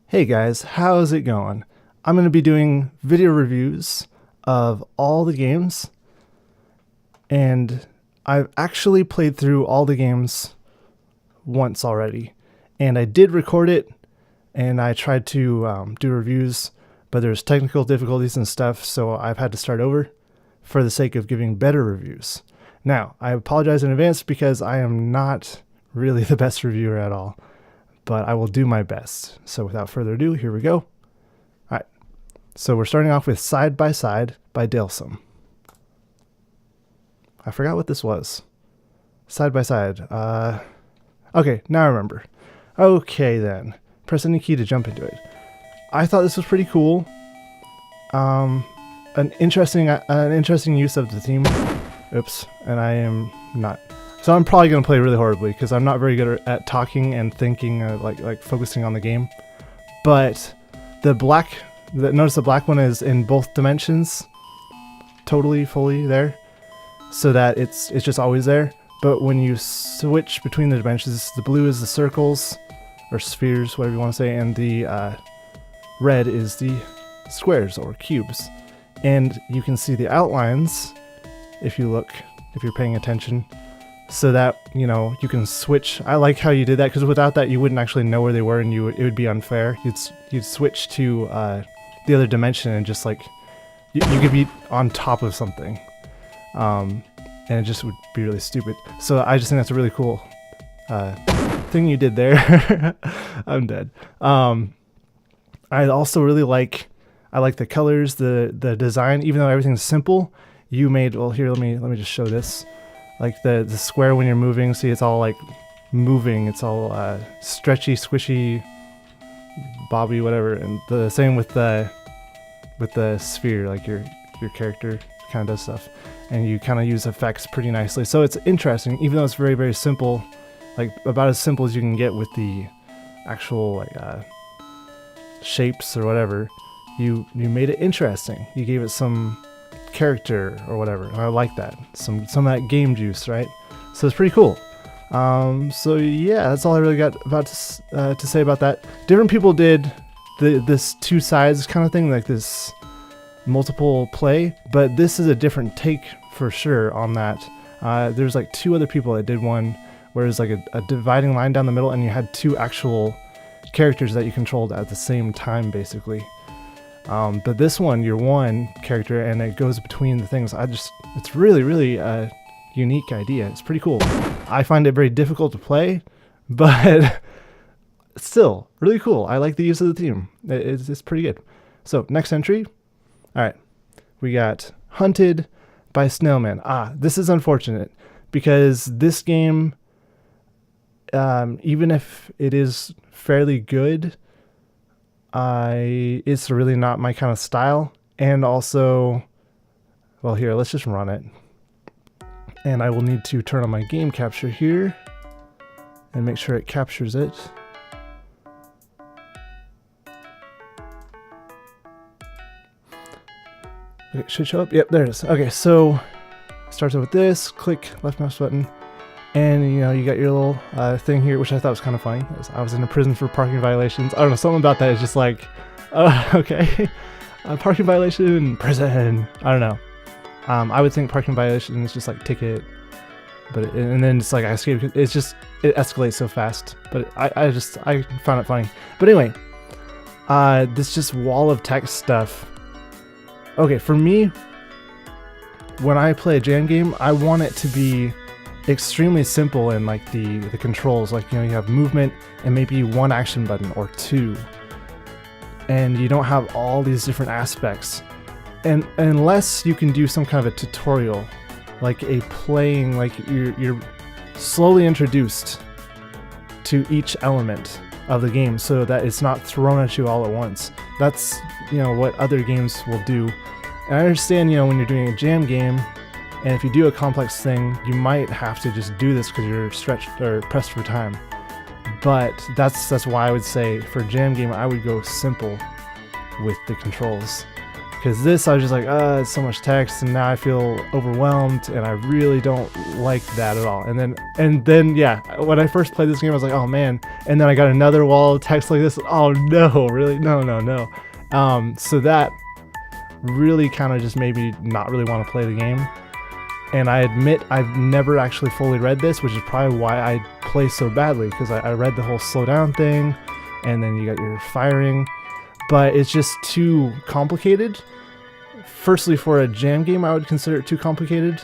Hey guys, how's it going? I'm going to be doing video reviews of all the games, and I've actually played through all the games once already, and I did record it, and I tried to do reviews, but there's technical difficulties and stuff, so I've had to start over for the sake of giving better reviews. Now, I apologize in advance because I am not really the best reviewer at all, but I will do my best. So without further ado, here we go. All right. So we're starting off with Side by Side by Dalesome. I forgot what this was. Side by Side. Okay, now I remember. Okay then. Press any key to jump into it. I thought this was pretty cool. An interesting use of the theme. Oops, and I am not. So I'm probably going to play really horribly because I'm not very good at talking and thinking, like focusing on the game. But notice the black one is in both dimensions, totally fully there, so that it's just always there. But when you switch between the dimensions, the blue is the circles or spheres, whatever you want to say, and the red is the squares or cubes. And you can see the outlines if you're paying attention. So that, you can switch. I like how you did that, because without that you wouldn't actually know where they were, and it would be unfair. You'd switch to the other dimension, and just like you could be on top of something, and it just would be really stupid. So I just think that's a really cool thing you did there. I'm dead. I also really like the colors, the design, even though everything's simple. You made, well, here, let me just show this. Like the square when you're moving, see, it's all like moving. It's all stretchy, squishy, bobby, whatever. And the same with the sphere, like your character kind of does stuff, and you kind of use effects pretty nicely. So it's interesting, even though it's very, very simple, like about as simple as you can get with the actual shapes or whatever. You made it interesting. You gave it some character or whatever, and I like that. Some of that game juice, right? So it's pretty cool. So yeah, that's all I really got about to say about that. Different people did this two sides kind of thing, like this multiple play, but this is a different take for sure on that. There's like two other people that did one where it was like a dividing line down the middle, and you had two actual characters that you controlled at the same time, basically. But this one, you're one character, and it goes between the things. It's really, really a unique idea. It's pretty cool. I find it very difficult to play, but still really cool. I like the use of the theme. It's pretty good. So next entry. All right, we got Hunted by Snail Man. This is unfortunate because this game, even if it is fairly good, it's really not my kind of style. And also, well, here, let's just run it, and I will need to turn on my game capture here and make sure it captures it. Okay, should show up. Yep, there it is. Okay, so it starts out with this, click left mouse button, and you got your little thing here, which I thought was kind of funny. I was in a prison for parking violations. I don't know, something about that is just like, okay, parking violation, prison. I don't know. I would think parking violation is just like ticket, but and then it's like I escape. It escalates so fast. But I found it funny. But anyway, this just wall of text stuff. Okay, for me, when I play a jam game, I want it to be extremely simple in like the controls. Like, you have movement and maybe one action button or two, and you don't have all these different aspects. And unless you can do some kind of a tutorial, like a playing, like you're slowly introduced to each element of the game so that it's not thrown at you all at once. That's what other games will do. And I understand, when you're doing a jam game, and if you do a complex thing, you might have to just do this because you're stretched or pressed for time. But that's why I would say for a jam game, I would go simple with the controls. Because this, I was just like, it's so much text, and now I feel overwhelmed, and I really don't like that at all. And then, yeah, when I first played this game, I was like, oh man. And then I got another wall of text like this. Oh no, really? No. So that really kind of just made me not really want to play the game. And I admit I've never actually fully read this, which is probably why I play so badly, because I read the whole slow down thing, and then you got your firing. But it's just too complicated. Firstly, for a jam game, I would consider it too complicated.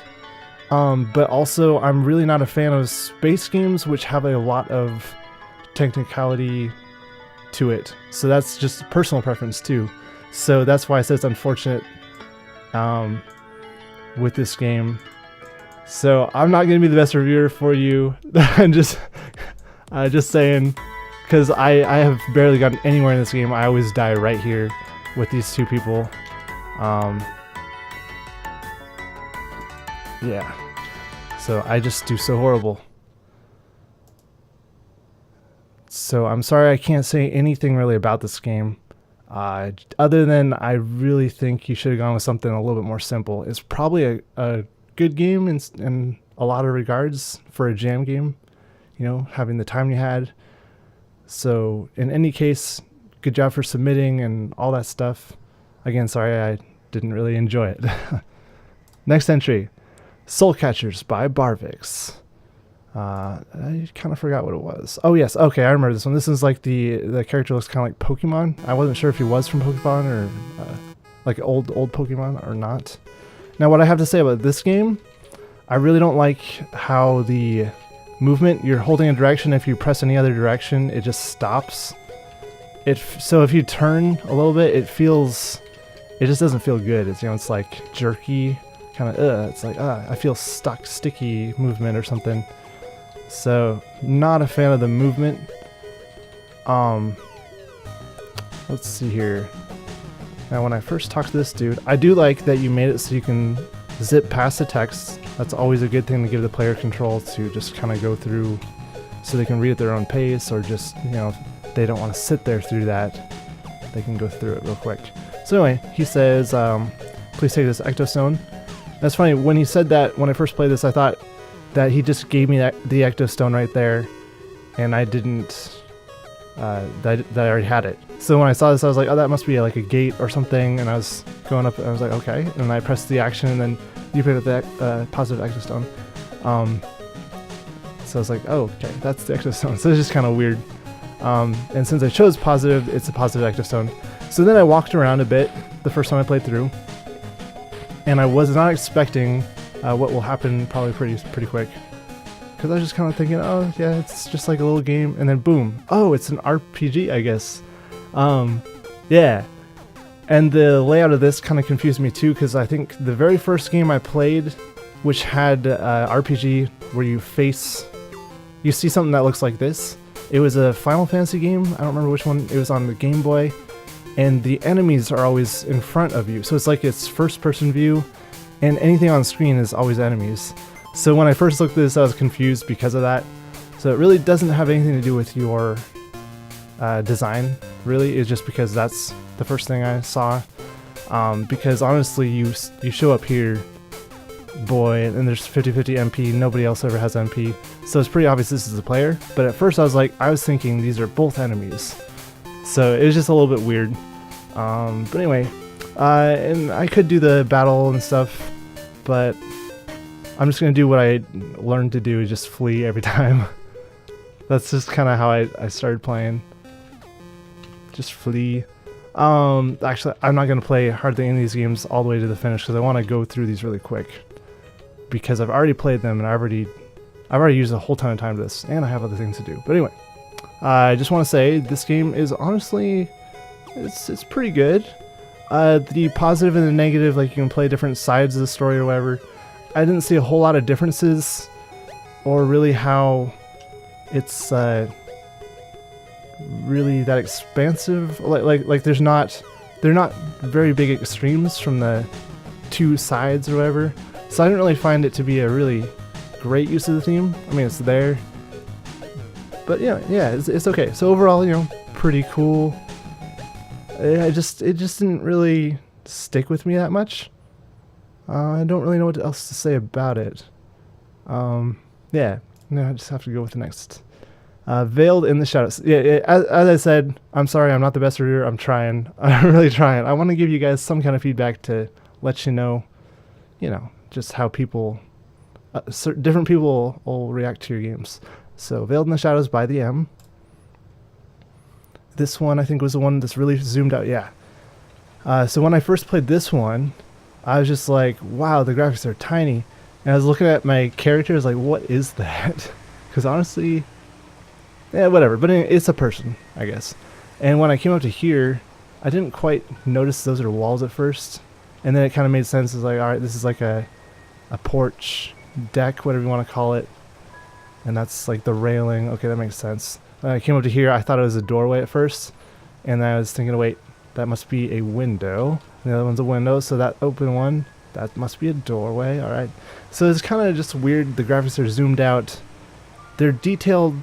But also, I'm really not a fan of space games, which have a lot of technicality to it. So that's just personal preference too. So that's why I said it's unfortunate with this game. So I'm not going to be the best reviewer for you. I'm just saying. Because I have barely gotten anywhere in this game. I always die right here with these two people. Yeah. So I just do so horrible. So I'm sorry I can't say anything really about this game. Other than I really think you should have gone with something a little bit more simple. It's probably a good game in a lot of regards for a jam game. You know, having the time you had. So in any case, good job for submitting and all that stuff. Again, sorry I didn't really enjoy it. Next entry, Soul Catchers by Barvix. I kind of forgot what it was. Oh yes, okay, I remember this one. This is like the character looks kind of like Pokemon. I wasn't sure if he was from Pokemon or like old Pokemon or not. Now what I have to say about this game, I really don't like how the movement, you're holding a direction, if you press any other direction it just stops. So if you turn a little bit, it just doesn't feel good. It's, you know, it's like jerky, kind of it's like I feel stuck, sticky movement or something. So not a fan of the movement. Let's see here. Now when I first talked to this dude, I do like that you made it so you can zip past the text. That's always a good thing to give the player control to just kind of go through so they can read at their own pace, or just, you know, if they don't want to sit there through that, they can go through it real quick. So anyway, he says, please take this ectostone. That's funny, when he said that, when I first played this, I thought that he just gave me the ectostone right there, and I didn't, that I already had it. So when I saw this, I was like, oh, that must be like a gate or something, and I was going up, and I was like, okay, and I pressed the action, and then you picked up that positive ectostone. So I was like, oh, okay, that's the ectostone. So it's just kind of weird. And since I chose positive, it's a positive ectostone. So then I walked around a bit the first time I played through, and I was not expecting what will happen probably pretty quick. Because I was just kind of thinking, oh yeah, it's just like a little game, and then boom, oh, it's an RPG, I guess. Yeah. And the layout of this kind of confused me too, because I think the very first game I played, which had RPG where you see something that looks like this. It was a Final Fantasy game. I don't remember which one. It was on the Game Boy, and the enemies are always in front of you. So it's like it's first-person view, and anything on screen is always enemies. So when I first looked at this, I was confused because of that. So it really doesn't have anything to do with your design, really. It's just because that's the first thing I saw. Because honestly, you show up here, boy, and there's 50-50 MP. Nobody else ever has MP. So it's pretty obvious this is the player. But at first I was thinking these are both enemies. So it was just a little bit weird. But anyway, and I could do the battle and stuff, but I'm just going to do what I learned to do, just flee every time. That's just kind of how I started playing. Just flee. Actually, I'm not going to play hardly any of these games all the way to the finish because I want to go through these really quick. Because I've already played them and I've already used a whole ton of time to this, and I have other things to do. But anyway, I just want to say this game is honestly, it's pretty good. The positive and the negative, like you can play different sides of the story or whatever. I didn't see a whole lot of differences, or really how it's really that expansive. Like they're not very big extremes from the two sides or whatever. So I didn't really find it to be a really great use of the theme. I mean, it's there, but yeah, it's okay. So overall, pretty cool. It just didn't really stick with me that much. I don't really know what else to say about it. Yeah, no, I just have to go with the next. Veiled in the Shadows. Yeah, as I said, I'm sorry, I'm not the best reviewer. I'm trying. I'm really trying. I want to give you guys some kind of feedback to let you know, just how people, different people will react to your games. So, Veiled in the Shadows by the M. This one, I think, was the one that's really zoomed out. Yeah. So when I first played this one, I was just like, wow, the graphics are tiny. And I was looking at my characters like, what is that? Because honestly, yeah, whatever. But it's a person, I guess. And when I came up to here, I didn't quite notice those are walls at first. And then it kind of made sense. It's like, all right, this is like a porch, deck, whatever you want to call it. And that's like the railing. Okay, that makes sense. When I came up to here, I thought it was a doorway at first. And then I was thinking, wait, that must be a window. And the other one's a window, so that open one, that must be a doorway. All right. So it's kind of just weird. The graphics are zoomed out. They're detailed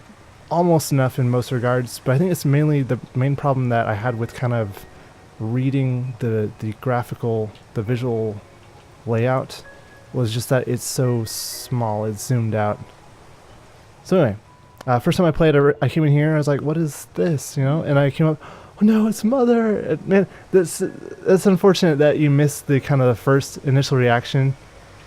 almost enough in most regards, but I think it's mainly the main problem that I had with kind of reading the visual layout was just that it's so small. It's zoomed out. So anyway, first time I played, I came in here and I was like, what is this? And I came up, oh no, it's Mother. Man, that's unfortunate that you missed the kind of the first initial reaction,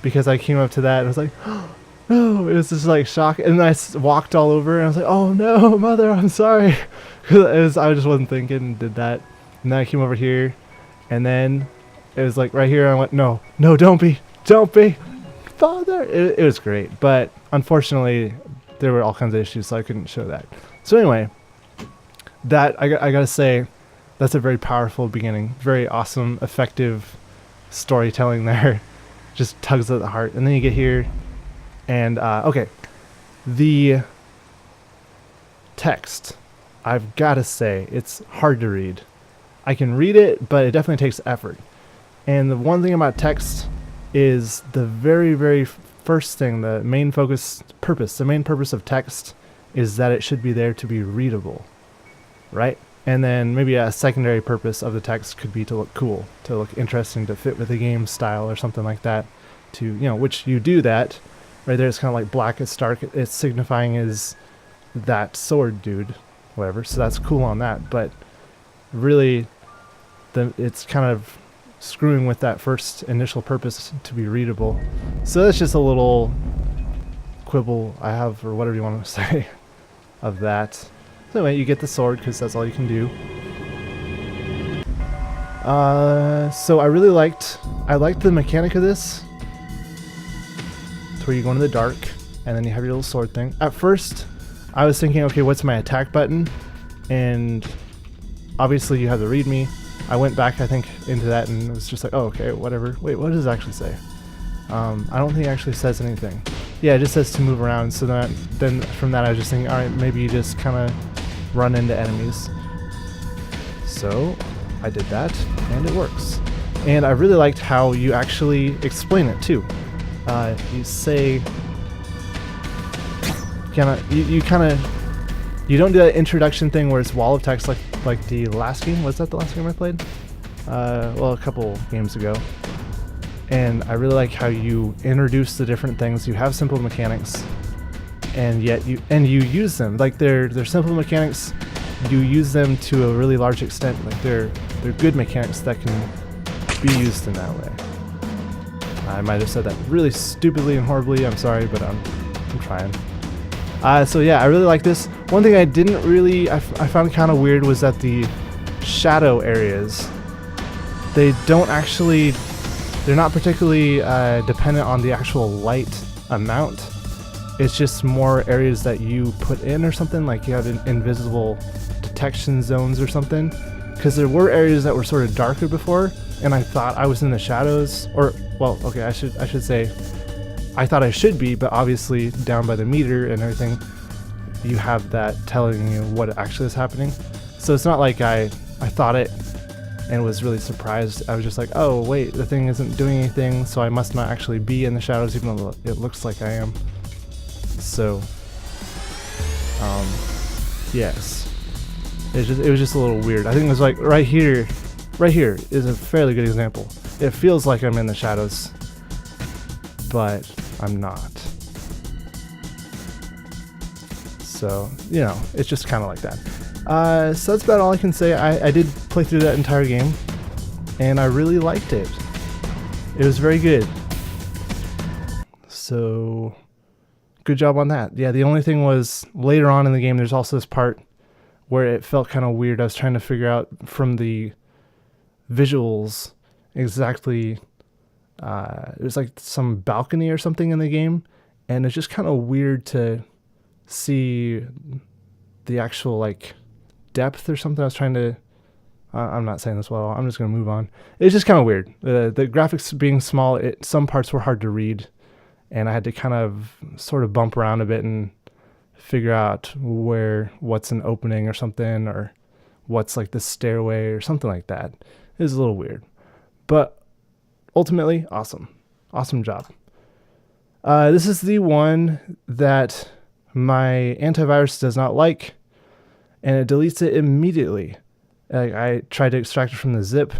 because I came up to that and I was like, oh no, it was just like shock. And then I walked all over and I was like, oh no, Mother, I'm sorry. Because I just wasn't thinking and did that. And then I came over here and then it was like right here. I went, no, don't be, Father. It was great. But unfortunately, there were all kinds of issues, so I couldn't show that. So anyway, that I gotta say, that's a very powerful beginning. Very awesome, effective storytelling there. Just tugs at the heart. And then you get here, and okay, the text, I've gotta say, it's hard to read. I can read it, but it definitely takes effort. And the one thing about text is the very, very first thing, the main purpose of text is that it should be there to be readable, right? And then maybe a secondary purpose of the text could be to look cool, to look interesting, to fit with the game style or something like that. Which you do that right there. It's kind of like black, it's dark, it's signifying is that sword dude, whatever. So that's cool on that, but really, it's kind of screwing with that first initial purpose to be readable. So that's just a little quibble I have, or whatever you want to say, of that. So anyway, you get the sword because that's all you can do. So I liked the mechanic of this. It's where you go into the dark and then you have your little sword thing. At first, I was thinking, okay, what's my attack button? And obviously you have the readme. I went back, I think, into that and it was just like, oh, okay, whatever. Wait, what does it actually say? I don't think it actually says anything. Yeah, it just says to move around. So then from that I was just thinking, alright, maybe you just kind of run into enemies. So I did that and it works. And I really liked how you actually explain it too. You say, you don't do that introduction thing where it's wall of text like the last game. Was that the last game I played? Well, a couple games ago. And I really like how you introduce the different things. You have simple mechanics, and yet you use them. Like they're simple mechanics. You use them to a really large extent. Like they're good mechanics that can be used in that way. I might have said that really stupidly and horribly. I'm sorry, but I'm trying. So yeah, I really like this. One thing I didn't really, I found kind of weird was that the shadow areas, they're not particularly dependent on the actual light amount. It's just more areas that you put in or something, like you have invisible detection zones or something. Because there were areas that were sort of darker before, and I thought I was in the shadows, or, well, okay, I should say, I thought I should be, but obviously down by the meter and everything, you have that telling you what actually is happening. So it's not like I thought it and was really surprised. I was just like, oh wait, the thing isn't doing anything, so I must not actually be in the shadows, even though it looks like I am. So, yes, it was just a little weird. I think it was like right here, right here is a fairly good example. It feels like I'm in the shadows, but I'm not. So, you know, it's just kind of like that. So that's about all I can say. I did play through that entire game, and I really liked it. It was very good. So, good job on that. Yeah, the only thing was, later on in the game, there's also this part where it felt kind of weird. I was trying to figure out from the visuals exactly, it was like some balcony or something in the game, and it's just kind of weird to see the actual like depth or something. I was trying to, I'm not saying this well, I'm just going to move on. It's just kind of weird. The graphics being small, some parts were hard to read, and I had to kind of sort of bump around a bit and figure out what's an opening or something, or what's like the stairway or something like that. It was a little weird, but ultimately awesome job. This is the one that my antivirus does not like, and it deletes it immediately. I tried to extract it from the zip,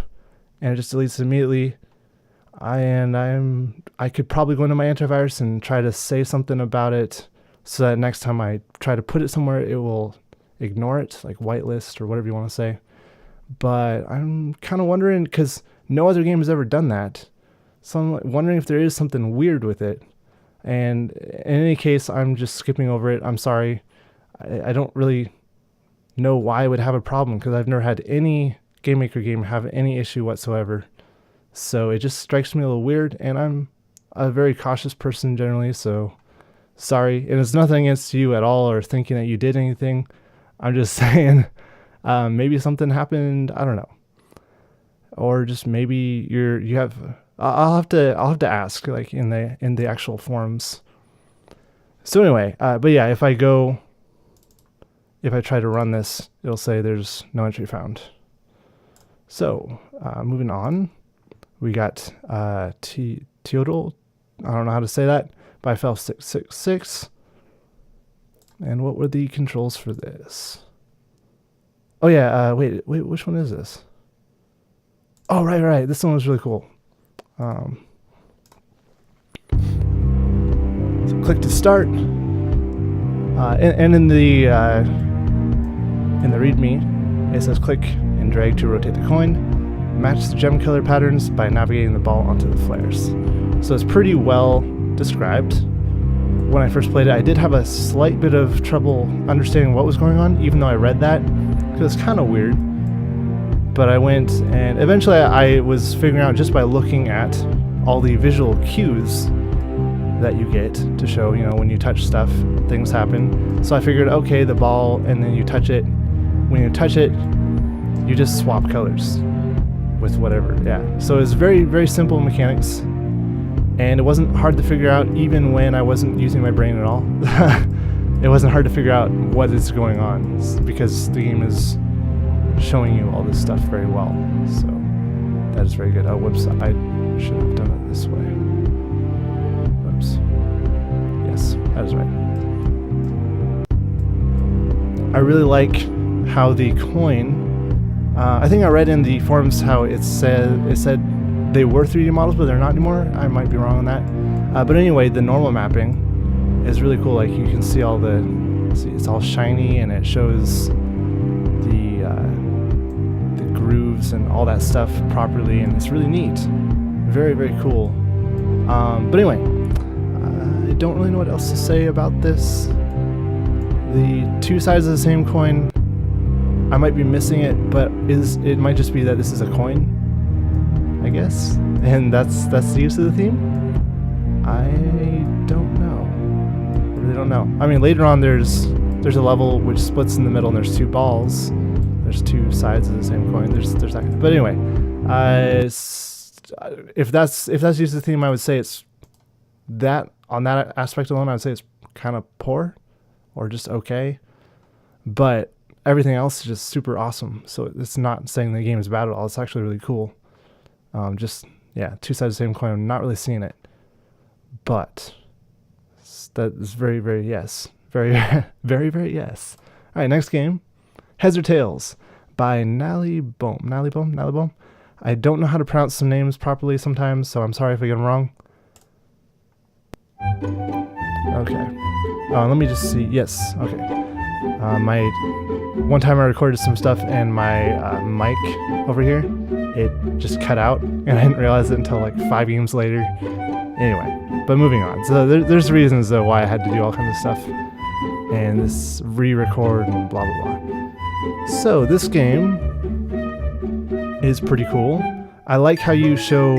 and it just deletes it immediately. I could probably go into my antivirus and try to say something about it, so that next time I try to put it somewhere, it will ignore it, like whitelist or whatever you want to say. But I'm kind of wondering, because no other game has ever done that, so I'm wondering if there is something weird with it. And in any case, I'm just skipping over it. I'm sorry. I don't really know why I would have a problem, because I've never had any Game Maker game have any issue whatsoever. So it just strikes me a little weird, and I'm a very cautious person generally, so sorry. And it's nothing against you at all or thinking that you did anything. I'm just saying maybe something happened, I don't know. Or just maybe you have... I'll have to ask, like in the actual forums. So anyway, but yeah, if I try to run this, it'll say there's no entry found. So moving on, we got Teotl. I don't know how to say that. By Fell 666. And what were the controls for this? Oh yeah, wait, which one is this? Oh right, this one was really cool. So click to start, and in the README, it says click and drag to rotate the coin, match the gem color patterns by navigating the ball onto the flares. So it's pretty well described. When I first played it, I did have a slight bit of trouble understanding what was going on, even though I read that, because it's kind of weird. But I went, and eventually I was figuring out just by looking at all the visual cues that you get to show, you know, when you touch stuff, things happen. So I figured, okay, the ball, and then you touch it. When you touch it, you just swap colors with whatever, yeah. So it's very, very simple mechanics, and it wasn't hard to figure out even when I wasn't using my brain at all. It wasn't hard to figure out what is going on, because the game is showing you all this stuff very well. So that is very good. Oh, whoops, I should have done it this way. Whoops. Yes, that is right. I really like how the coin, I think I read in the forums how it said they were 3D models, but they're not anymore. I might be wrong on that. But anyway, the normal mapping is really cool. Like, you can see all it's all shiny, and it shows the grooves and all that stuff properly, and it's really neat. Very, very cool. But anyway, I don't really know what else to say about this. The two sides of the same coin, I might be missing it, but it might just be that this is a coin, I guess, and that's the use of the theme. I don't know. I really don't know. I mean, later on there's a level which splits in the middle, and there's two balls. There's two sides of the same coin. There's that. But anyway, if that's use of the theme, I would say it's that, on that aspect alone, I would say it's kind of poor, or just okay. But everything else is just super awesome. So it's not saying the game is bad at all. It's actually really cool. Just, yeah, two sides of the same coin. I'm not really seeing it. But that is very, very yes. Very, very, very yes. All right, next game. Heads or Tails by Nallebeorn. I don't know how to pronounce some names properly sometimes, so I'm sorry if I get them wrong. Okay. Let me just see. Yes. Okay. One time I recorded some stuff and my mic over here, it just cut out, and I didn't realize it until like 5 games later. Anyway, but moving on. So there's reasons though why I had to do all kinds of stuff, and this re-record and blah blah blah. So this game is pretty cool. I like how you show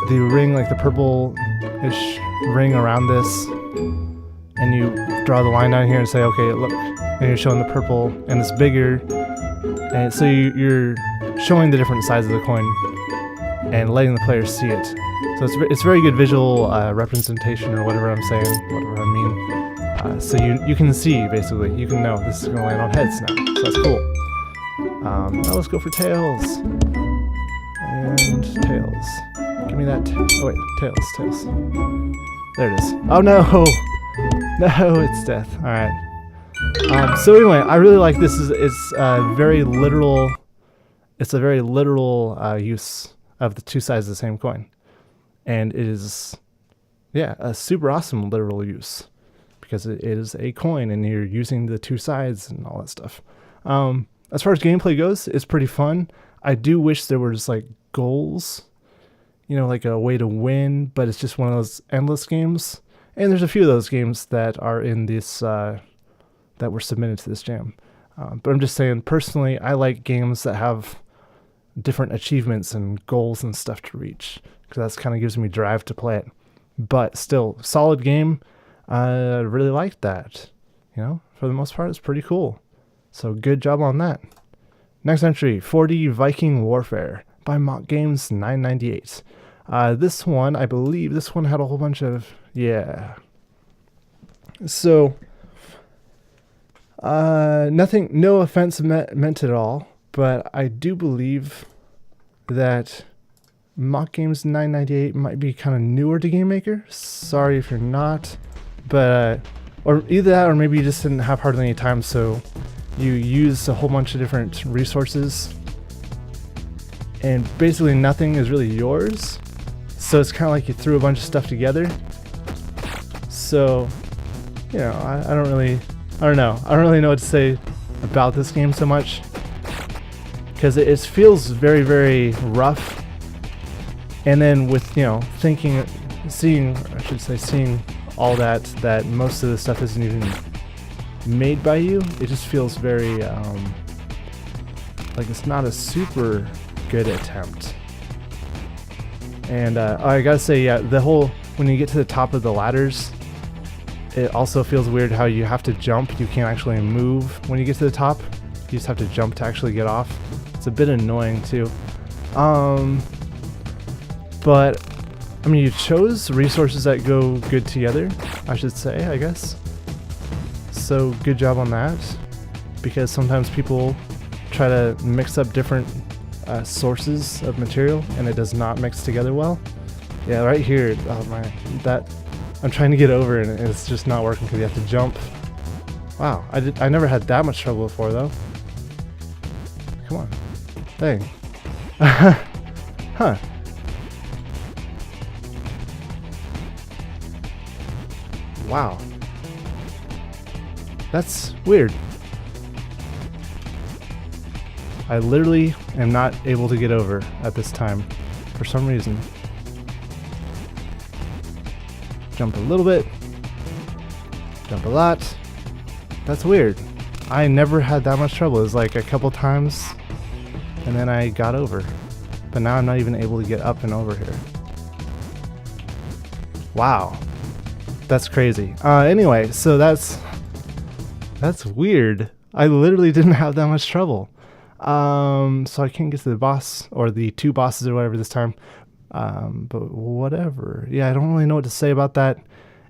the ring, like the purple-ish ring around this, and you draw the line down here and say, okay, look, and you're showing the purple, and it's bigger, and so you're showing the different sides of the coin and letting the players see it. So it's very good visual representation, or whatever I'm saying, whatever I mean. So you can see, basically, you can know this is going to land on heads now, so that's cool. Now let's go for tails. And tails. Give me that. Oh wait, tails. There it is. Oh no! No, it's death. Alright. So anyway, I really like this. It's a very literal use of the two sides of the same coin. And it is, yeah, a super awesome literal use. Because it is a coin and you're using the two sides and all that stuff. As far as gameplay goes, it's pretty fun. I do wish there was like goals, you know, like a way to win, but it's just one of those endless games. And there's a few of those games that are in this, that were submitted to this jam. But I'm just saying, personally, I like games that have different achievements and goals and stuff to reach, because that kind of gives me drive to play it. But still, solid game. I really liked that. You know, for the most part, it's pretty cool. So good job on that. Next entry, 4D Viking Warfare by Mock Games 998. This one, I believe, this one had a whole bunch of, yeah. So, nothing, no offense meant at all, but I do believe that Mock Games 998 might be kind of newer to Game Maker. Sorry if you're not, but, or either that, or maybe you just didn't have hardly any time, so you use a whole bunch of different resources, and basically nothing is really yours. So it's kind of like you threw a bunch of stuff together. So, you know, I don't really know what to say about this game so much, because it feels very, very rough. And then with, you know, seeing all that most of the stuff isn't even made by you, it just feels very like it's not a super good attempt. And I gotta say, yeah, when you get to the top of the ladders, it also feels weird how you have to jump. You can't actually move when you get to the top. You just have to jump to actually get off. It's a bit annoying too. But I mean, you chose resources that go good together, I should say, I guess. So good job on that, because sometimes people try to mix up different sources of material and it does not mix together well. Yeah, right here, oh man, that I'm trying to get over and it's just not working because you have to jump. Wow, I never had that much trouble before though. Come on, dang. Huh. Wow. That's weird. I literally am not able to get over at this time for some reason. Jump a little bit. Jump a lot. That's weird. I never had that much trouble. It was like a couple times and then I got over. But now I'm not even able to get up and over here. Wow. That's crazy. Anyway, so that's weird. I literally didn't have that much trouble. So I can't get to the boss, or the two bosses or whatever this time. But whatever. Yeah, I don't really know what to say about that.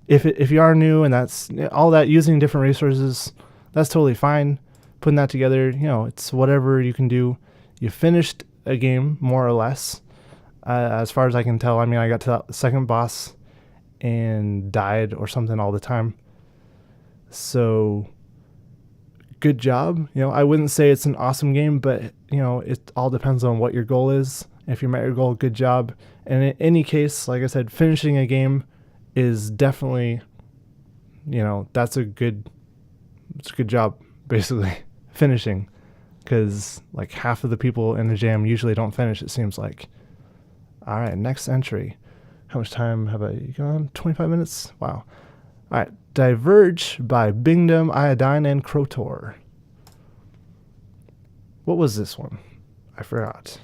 If you are new and that's all that, using different resources, that's totally fine. Putting that together, you know, it's whatever you can do. You finished a game, more or less. As far as I can tell, I mean, I got to that second boss and died or something all the time. So good job. You know, I wouldn't say it's an awesome game, but you know, it all depends on what your goal is. If you met your goal, good job. And in any case, like I said, finishing a game is definitely, you know, it's a good job, basically, finishing. Because like half of the people in the jam usually don't finish, it seems like. All right, next entry. How much time have I gone? 25 minutes? Wow. All right, Diverge by Bingdom, Iodine, and KrotoR. What was this one? I forgot.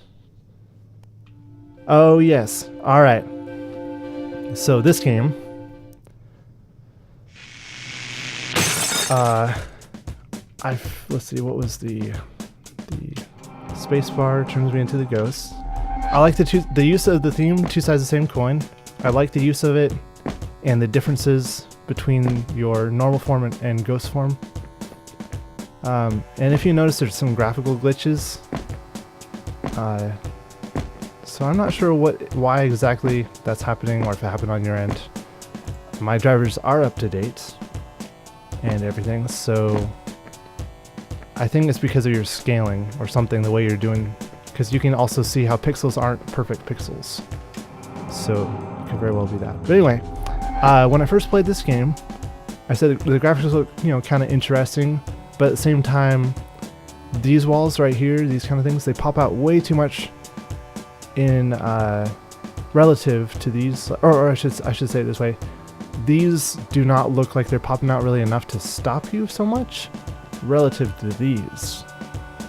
Oh, yes. All right. So this game, let's see, what was the spacebar turns me into the ghost. I like the use of the theme, two sides of the same coin. I like the use of it and the differences between your normal form and ghost form. And if you notice, there's some graphical glitches. So I'm not sure why exactly that's happening, or if it happened on your end. My drivers are up to date and everything, so I think it's because of your scaling or something, the way you're doing, because you can also see how pixels aren't perfect pixels. So it could very well be that. But anyway, when I first played this game, I said the graphics look, you know, kind of interesting, but at the same time, these walls right here, these kind of things, they pop out way too much in relative to these, or I should say it this way. These do not look like they're popping out really enough to stop you so much relative to these.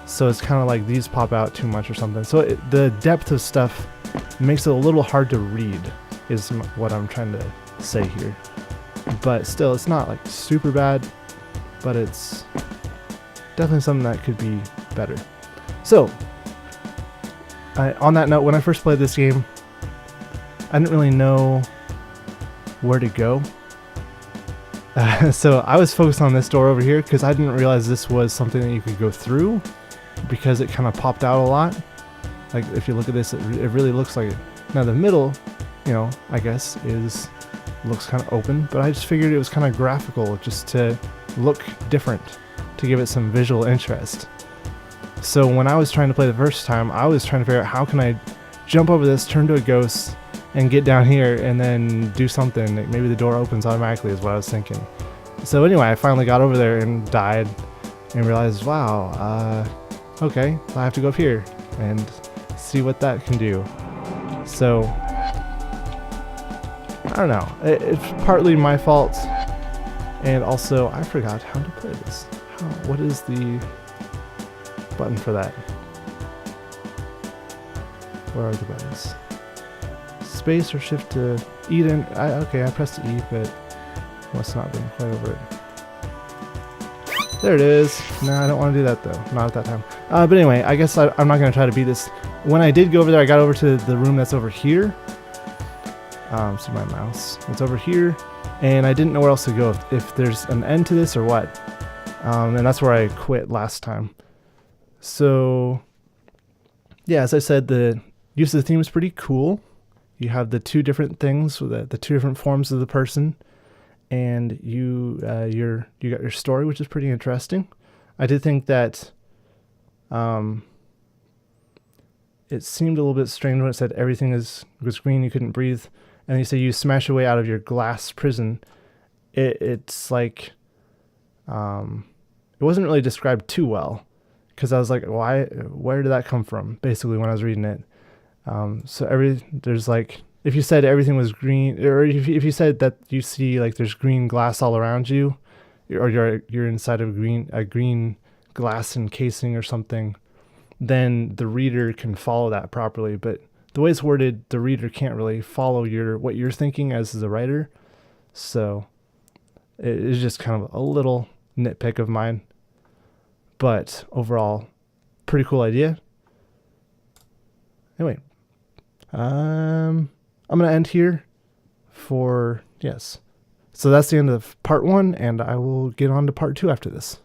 So it's kind of like these pop out too much or something. So the depth of stuff makes it a little hard to read, is what I'm trying to say here. But still, it's not like super bad, but it's definitely something that could be better. So on that note, when I first played this game, I didn't really know where to go. So I was focused on this door over here because I didn't realize this was something that you could go through, because it kind of popped out a lot. Like if you look at this, it really looks like it. Now the middle, you know, I guess looks kind of open, but I just figured it was kind of graphical just to look different, to give it some visual interest. So when I was trying to play the first time, I was trying to figure out how can I jump over this, turn to a ghost, and get down here and then do something. Like maybe the door opens automatically is what I was thinking. So anyway, I finally got over there and died and realized, wow, okay, I have to go up here and see what that can do. So I don't know, it's partly my fault, and also I forgot how to play this. What is the button for that? Where are the buttons? Space or shift to eat in? Okay, I pressed E, but must not been quite over it. There it is. No, I don't want to do that though. Not at that time. But anyway, I guess I'm not going to try to beat this. When I did go over there, I got over to the room that's over here. See my mouse. It's over here, and I didn't know where else to go. If there's an end to this or what. And that's where I quit last time. So yeah, as I said, the use of the theme is pretty cool. You have the two different things, the two different forms of the person, and you got your story, which is pretty interesting. I did think that it seemed a little bit strange when it said everything was green, you couldn't breathe, and you say you smash your way out of your glass prison. It's like it wasn't really described too well, because I was like, where did that come from? Basically, when I was reading it. So there's like, if you said everything was green, or if you said that you see like there's green glass all around you, or you're inside of a green glass encasing or something, then the reader can follow that properly. But the way it's worded, the reader can't really follow what you're thinking as the writer. So it is just kind of a little nitpick of mine, but overall, pretty cool idea. Anyway, I'm going to end here yes. So that's the end of part 1, and I will get on to part 2 after this.